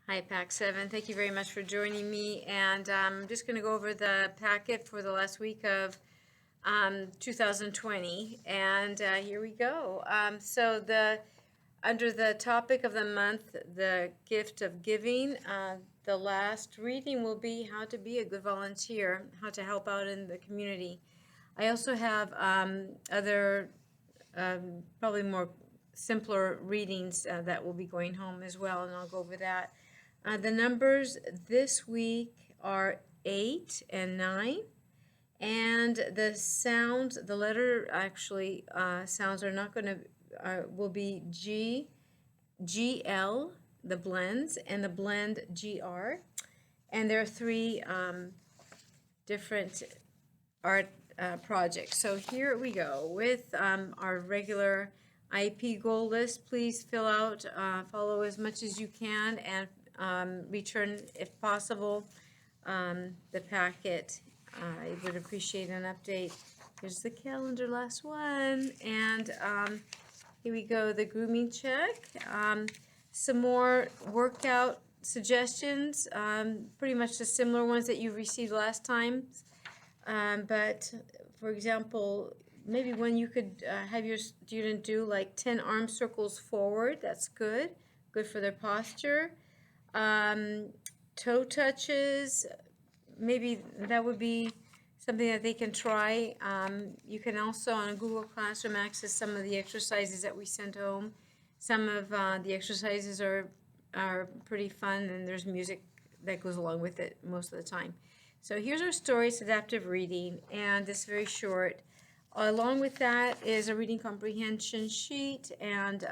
Hi, Pack 7. Thank you very much for joining me. And I'm just going to go over the packet for the last week of 2020. And here we go. Under the topic of the month, the gift of giving, the last reading will be how to be a good volunteer, how to help out in the community. I also have other probably more simpler readings that will be going home as well, and I'll go over that. The numbers this week are 8 and 9, and the sounds, the letter actually sounds are not going to, will be G, GL, the blends, and the blend GR. And there are three different art projects. So here we go with our regular IEP goal list. Please fill out, follow as much as you can, and return, if possible, the packet. I would appreciate an update. Here's the calendar, last one. And here we go, the grooming check. Some more workout suggestions, pretty much the similar ones that you received last time. But for example, maybe when you could have your student do like 10 arm circles forward, that's good for their posture. Toe touches, maybe that would be something that they can try. You can also on Google Classroom access some of the exercises that we sent home. Some of the exercises are pretty fun, and there's music that goes along with it most of the time. So here's our story. It's adaptive reading, and it's very short. Along with that is a reading comprehension sheet, and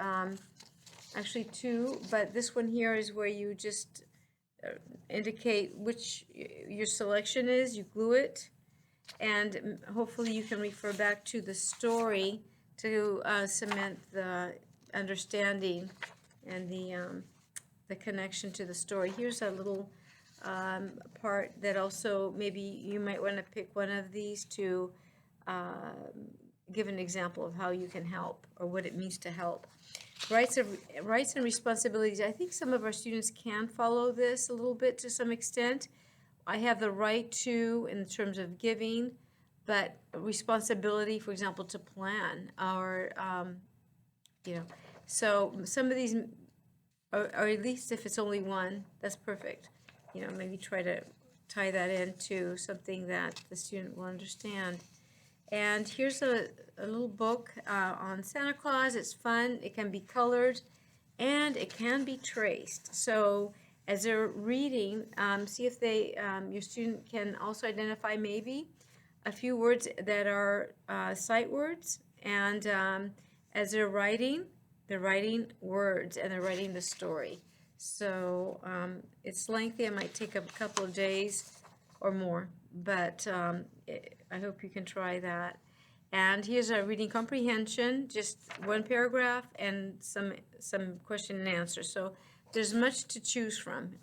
actually two, but this one here is where you just indicate which your selection is. You glue it, and hopefully you can refer back to the story to cement the understanding and the connection to the story. Here's a little part that also maybe you might want to pick one of these to give an example of how you can help or what it means to help. Rights and responsibilities. I think some of our students can follow this a little bit to some extent. I have the right to in terms of giving, but responsibility, for example, to plan or, so some of these, or at least if it's only one, that's perfect. Maybe try to tie that into something that the student will understand. And here's a little book on Santa Claus. It's fun. It can be colored, and it can be traced. So as they're reading, see if your student can also identify maybe a few words that are sight words. And as they're writing words, and they're writing the story. So it's lengthy. It might take a couple of days or more, but I hope you can try that. And here's a reading comprehension, just one paragraph and some question and answer. So there's much to choose from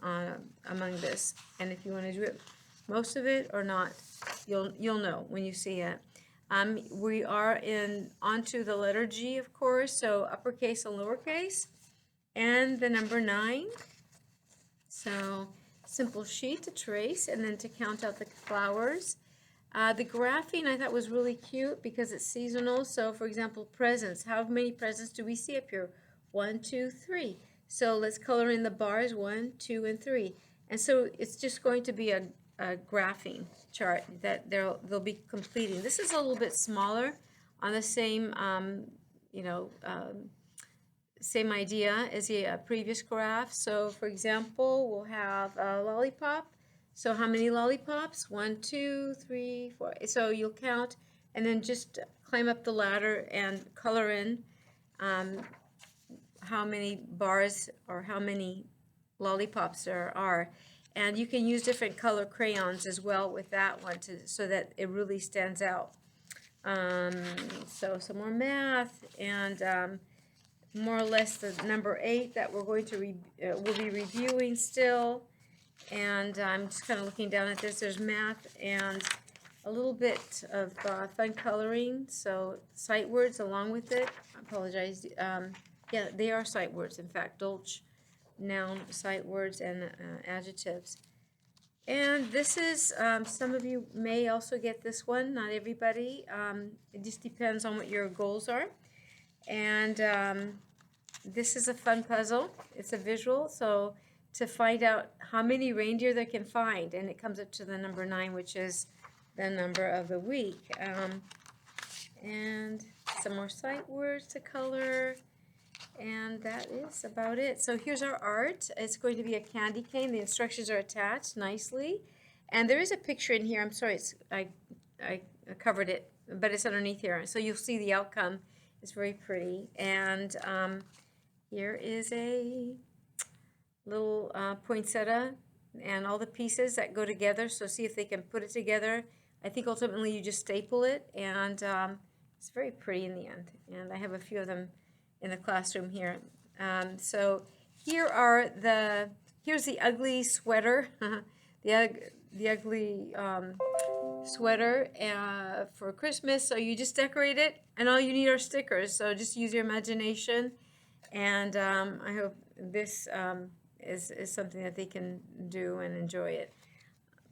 among this. And if you want to do it, most of it or not, you'll know when you see it. We are onto the letter G, of course, so uppercase and lowercase, and the number 9. So simple sheet to trace and then to count out the flowers. The graphing I thought was really cute because it's seasonal. So for example, presents. How many presents do we see up here? 1, 2, 3. So let's color in the bars 1, 2, and 3. And so it's just going to be a graphing chart that they'll be completing. This is a little bit smaller on the same same idea as the previous graph. So for example, we'll have a lollipop. So how many lollipops? 1, 2, 3, 4. So you'll count and then just climb up the ladder and color in how many bars or how many lollipops there are. And you can use different color crayons as well with that one so that it really stands out. So some more math, and more or less the number 8 that we're going to we'll be reviewing still. And I'm just kind of looking down at this. There's math and a little bit of fun coloring. So sight words along with it. I apologize. Yeah, they are sight words. In fact, Dolch noun, sight words, and adjectives. And this is, some of you may also get this one, not everybody. It just depends on what your goals are. And this is a fun puzzle. It's a visual, so to find out how many reindeer they can find, and it comes up to the number 9, which is the number of the week. And some more sight words to color. And that is about it. So here's our art. It's going to be a candy cane. The instructions are attached nicely. And there is a picture in here. I'm sorry, I covered it, but it's underneath here. So you'll see the outcome. It's very pretty. And here is a little poinsettia and all the pieces that go together. So see if they can put it together. I think ultimately you just staple it, and it's very pretty in the end. And I have a few of them in the classroom here. So here's the ugly sweater, the ugly sweater for Christmas. So you just decorate it, and all you need are stickers. So just use your imagination, and I hope this is something that they can do and enjoy it.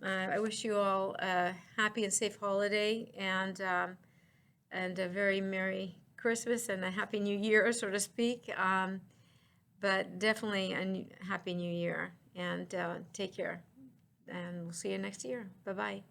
I wish you all a happy and safe holiday, and a very Merry Christmas and a Happy New Year, so to speak. But definitely a Happy New Year, and take care. And we'll see you next year. Bye-bye.